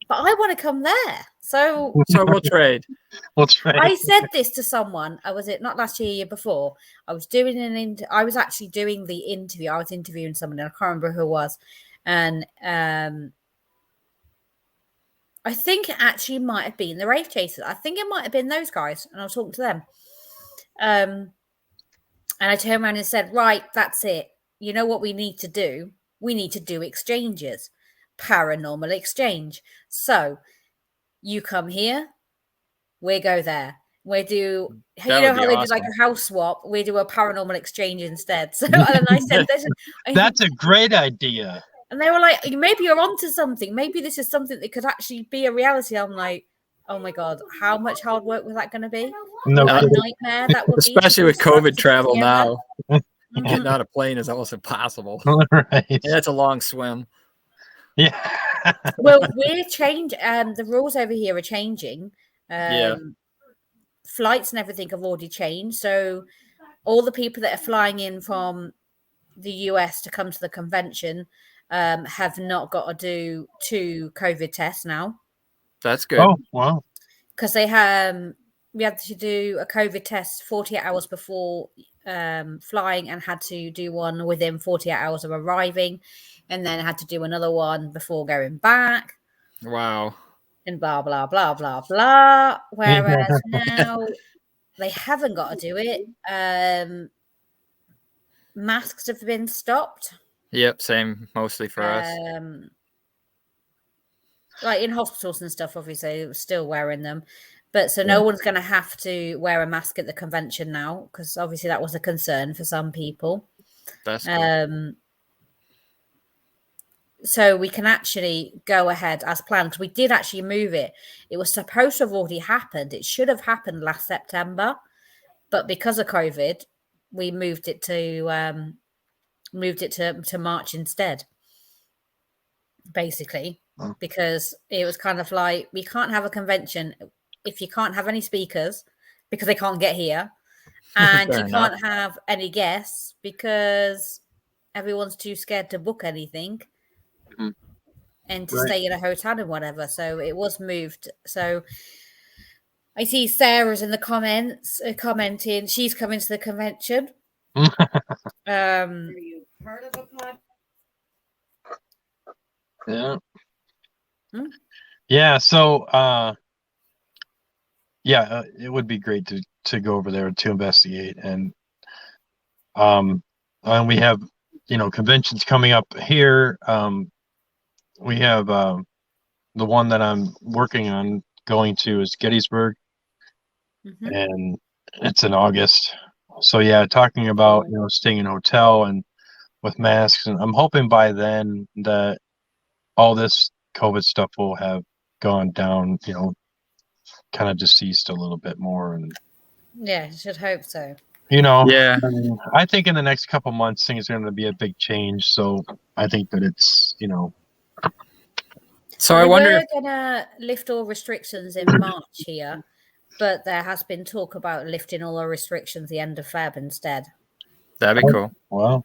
"But I want to come there." So we'll trade. I said this to someone. Was it not last year before? I was doing I was actually doing the interview. I was interviewing someone, and I can't remember who it was. And I think it actually might have been the Wraith Chasers. I think it might have been those guys, and I was talking to them. And I turned around and said, "Right, that's it. You know what we need to do? We need to do exchanges, paranormal exchange. So you come here, we go there. We do, you know how they do like a house swap? We do a paranormal exchange instead." So, and I said, "That's a great idea." And they were like, "Maybe you're onto something. Maybe this is something that could actually be a reality." I'm like, "Oh my God, how much hard work was that going to be? No, what a nightmare that would be. Especially with COVID travel now. Mm-hmm. Getting on a plane is almost impossible. Right. Yeah, it's a long swim. Yeah. Well, we're changing. The rules over here are changing. Flights and everything have already changed. So all the people that are flying in from the US to come to the convention have not got to do 2 COVID tests now. That's good. Oh, wow. Because we had to do a COVID test 48 hours before flying, and had to do one within 48 hours of arriving, and then had to do another one before going back. Wow. And blah, blah, blah, blah, blah. Whereas now they haven't got to do it. Masks have been stopped. Yep, same mostly for us. Like in hospitals and stuff, obviously, still wearing them. But so no one's going to have to wear a mask at the convention now, because obviously that was a concern for some people. That's good. So we can actually go ahead as planned, because we did actually move it. It was supposed to have already happened. It should have happened last September, but because of COVID, we moved it to March instead. Basically, because it was kind of like, we can't have a convention if you can't have any speakers because they can't get here, and you can't have any guests because everyone's too scared to book anything and to stay in a hotel and whatever. So it was moved. So I see Sarah's in the comments commenting she's coming to the convention. Are you part of a pod? Yeah. Yeah. So, it would be great to go over there to investigate, and we have, conventions coming up here. We have the one that I'm working on going to is Gettysburg, and it's in August. So yeah, talking about staying in a hotel and with masks, and I'm hoping by then that all this COVID stuff will have gone down, kind of deceased a little bit more. And yeah, should hope so. Yeah, I think in the next couple months things are going to be a big change. So I think that it's, So I wonder we're gonna lift all restrictions in March here, but there has been talk about lifting all the restrictions the end of Feb instead. That'd be cool. Wow.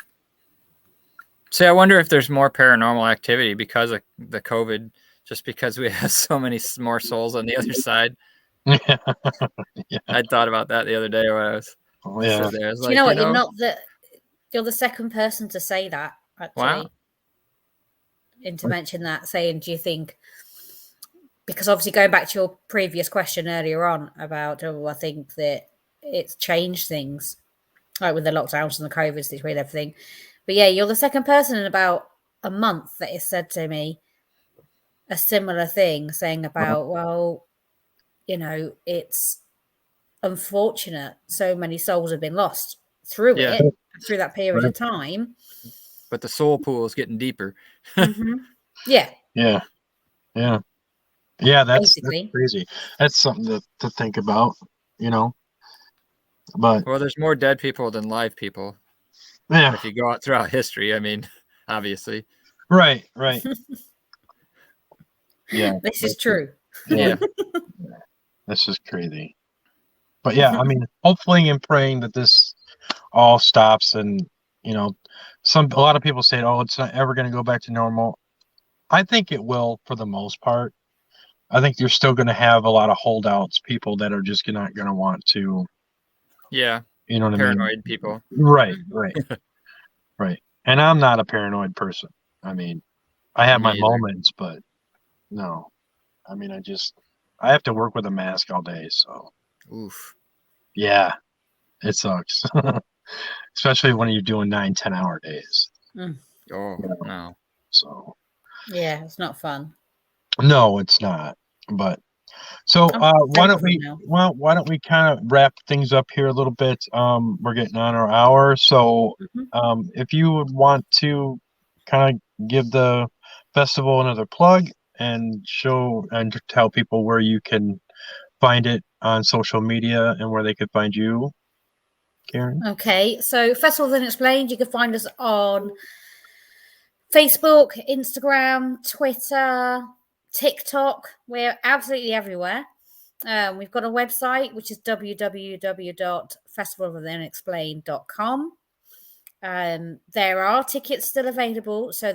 See, I wonder if there's more paranormal activity because of the COVID, just because we have so many more souls on the other side. Yeah. I thought about that the other day when I was Yeah. sitting there. I was Do like, you know what? You're the second person to say that, actually. Wow. And to mention that, saying, do you think, because obviously going back to your previous question earlier on about, I think that it's changed things, like with the lockdowns and the COVID situation and everything. But yeah, you're the second person in about a month that has said to me a similar thing, saying about, well, it's unfortunate so many souls have been lost through that period of time. But the soul pool is getting deeper. Mm-hmm. Yeah. Yeah. Yeah. Yeah. That's Basically. crazy. That's something to think about, But Well, there's more dead people than live people. Yeah. If you go out throughout history, I mean, obviously. Right. Yeah. This is true. Yeah. This is crazy. But yeah, I mean, hopefully and praying that this all stops, and a lot of people say, "Oh, it's not ever going to go back to normal." I think it will for the most part. I think you're still going to have a lot of holdouts, people that are just not going to want to. Yeah. You know what I mean? Paranoid people. Right. And I'm not a paranoid person. I mean, I have my moments, but no. I mean, I have to work with a mask all day, so. Oof. Yeah, it sucks. Especially when you're doing 9-10 hour days. Oh, no. So. Yeah, it's not fun. No, it's not. But so why don't we kind of wrap things up here a little bit? We're getting on our hour. So if you would want to kind of give the festival another plug and show and tell people where you can find it on social media and where they could find you, Karen. Okay, so Festival of UneXplained, you can find us on Facebook, Instagram, Twitter, TikTok. We're absolutely everywhere. We've got a website, which is www.festivaloftheunexplained.com. There are tickets still available. So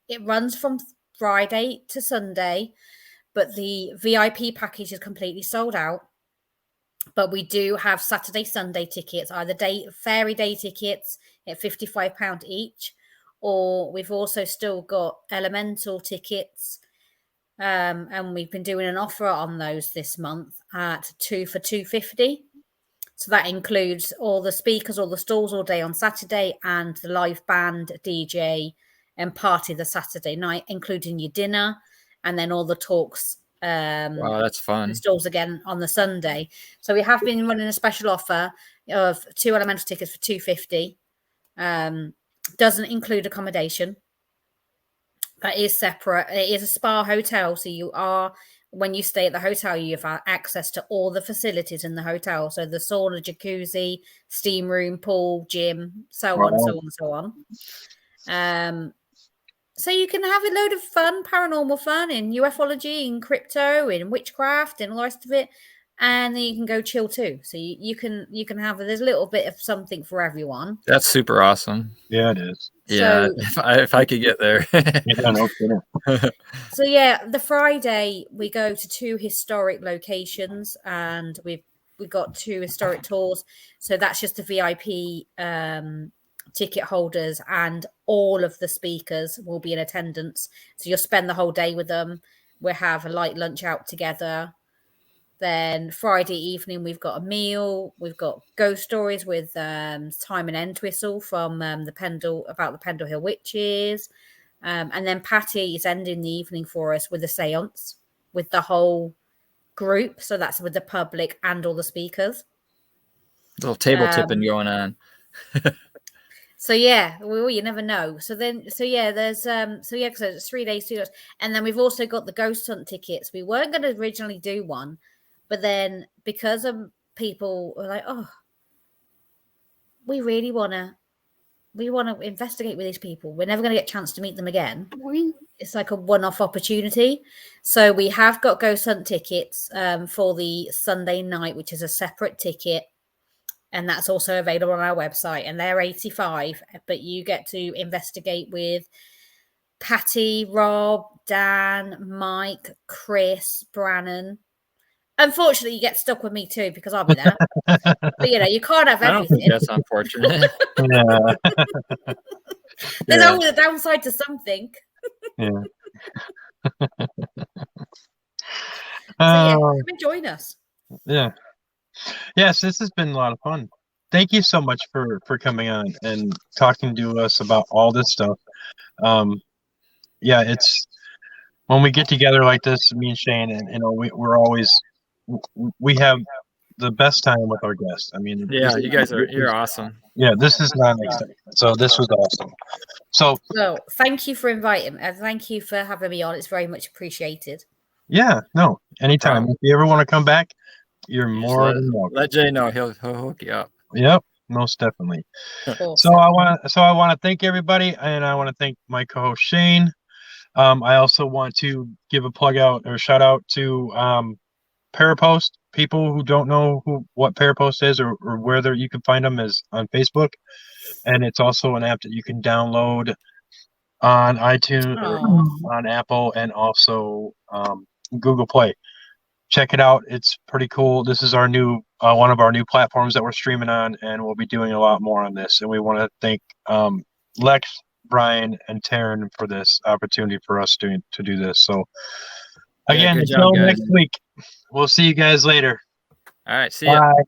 it runs from Friday to Sunday, but the VIP package is completely sold out. But we do have Saturday, Sunday tickets, either fairy day tickets at £55 each, or we've also still got elemental tickets. And we've been doing an offer on those this month at 2 for £250. So that includes all the speakers, all the stalls all day on Saturday, and the live band, DJ, and party the Saturday night, including your dinner, and then all the talks. Wow, that's fun. Stalls again on the Sunday. So we have been running a special offer of 2 elemental tickets for £250. Doesn't include accommodation. That is separate. It is a spa hotel, so when you stay at the hotel, you have access to all the facilities in the hotel. So the sauna, jacuzzi, steam room, pool, gym, so on, so on, so on. So you can have a load of fun, paranormal fun in ufology, in crypto, in witchcraft, and all the rest of it. And then you can go chill too. So you can have, there's a little bit of something for everyone. That's super awesome. Yeah, it is. Yeah, so, if I could get there. Yeah, no kidding. So yeah, the Friday we go to 2 historic locations, and we've got 2 historic tours. So that's just the VIP ticket holders, and all of the speakers will be in attendance. So you'll spend the whole day with them. We'll have a light lunch out together. Then Friday evening, we've got a meal. We've got ghost stories with Time and Entwistle from about the Pendle Hill Witches. And then Patty is ending the evening for us with a seance with the whole group. So that's with the public and all the speakers. A little table tipping going on. So yeah, well, you never know. So yeah, there's so it's 3 days, 2 days. And then we've also got the ghost hunt tickets. We weren't going to originally do one, but then because of people were like, oh, we want to investigate with these people. We're never going to get a chance to meet them again. It's like a one-off opportunity. So we have got ghost hunt tickets for the Sunday night, which is a separate ticket. And that's also available on our website. And they're $85, but you get to investigate with Patty, Rob, Dan, Mike, Chris, Brannon. Unfortunately, you get stuck with me too because I'll be there. But you can't have I don't everything. think that's unfortunate. Yeah. There's always a downside to something. Yeah. So come and join us. Yeah. Yes, this has been a lot of fun. Thank you so much for coming on and talking to us about all this stuff. Yeah, it's when we get together like this, me and Shane, and we're always we have the best time with our guests. I mean, Yeah, you're awesome. Yeah, this is not exciting. So this was awesome. So well, thank you for inviting me, and thank you for having me on. It's very much appreciated. Yeah, no, anytime. If you ever want to come back, you're more than welcome. Let Jay know. He'll hook you up. Yep, most definitely. Awesome. So I want to thank everybody, and I want to thank my co-host Shane. I also want to give a plug out or shout out to Parapost. People who don't know what Parapost is or where you can find them is on Facebook, and it's also an app that you can download on iTunes or on Apple and also Google Play. Check it out. It's pretty cool. This is our new one of our new platforms that we're streaming on, and we'll be doing a lot more on this. And we want to thank Lex, Brian, and Taryn for this opportunity for us to do this. So again, until next week, we'll see you guys later. All right, see ya. Bye.